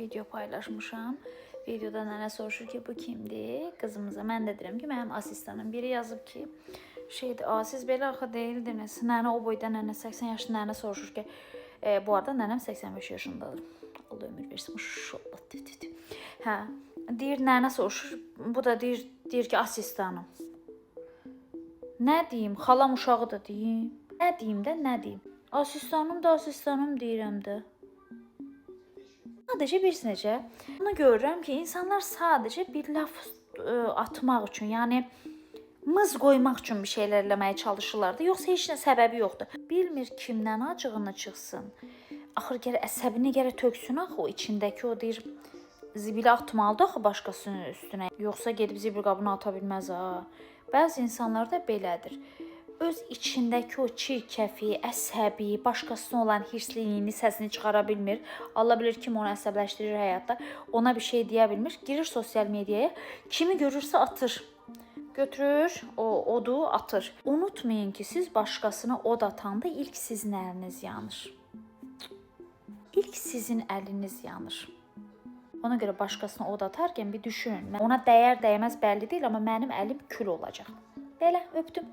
video paylaşmışam. Videoda nənə soruşur ki, bu kimdir? Qızımıza mən də deyirəm ki, mənim asistanım. Biri yazıb ki, siz belə axı deyildiniz. Nənə o boyda, nənə 80 yaşlı nənə soruşur ki, bu arada nənəm 85 yaşındadır. Allah ömür versin, maşallah. Hə, deyir nənə soruşur, bu da deyir ki, asistanım. Nə deyim? Xalam uşağı da deyim. Nə deyim də, nə deyim? Asistanım da asistanım deyirəm də. Sadəcə bir necə. Bunu görürəm ki, insanlar sadəcə bir laf atmaq üçün, yəni mız qoymaq üçün bir şeylər eləməyə çalışırlar da, yoxsa heç nə səbəbi yoxdur. Bilmir kimdən acığını çıxsın. Axır gərək əsəbini gərək töksün axı o içindəki o deyir zibilə atmalıdır axı başqasının üstünə. Yoxsa gedib zibil qabına ata bilməz ha. Bəzi insanlar da belədir. Öz içindəki o çirkəfi, əsəbi, başqasına olan hirsliyini, səsini çıxara bilmir. Allah bilir kim onu əsəbləşdirir həyatda. Ona bir şey deyə bilmir. Girir sosial mediaya, kimi görürsə atır. Götürür, o odu atır. Unutmayın ki, siz başqasına od atanda ilk sizin əliniz yanır. İlk sizin əliniz yanır. Ona görə başqasına od atarkən bir düşünün. Ona dəyər dəyməz bəlli deyil, amma mənim əlim kül olacaq. Belə, öpdüm.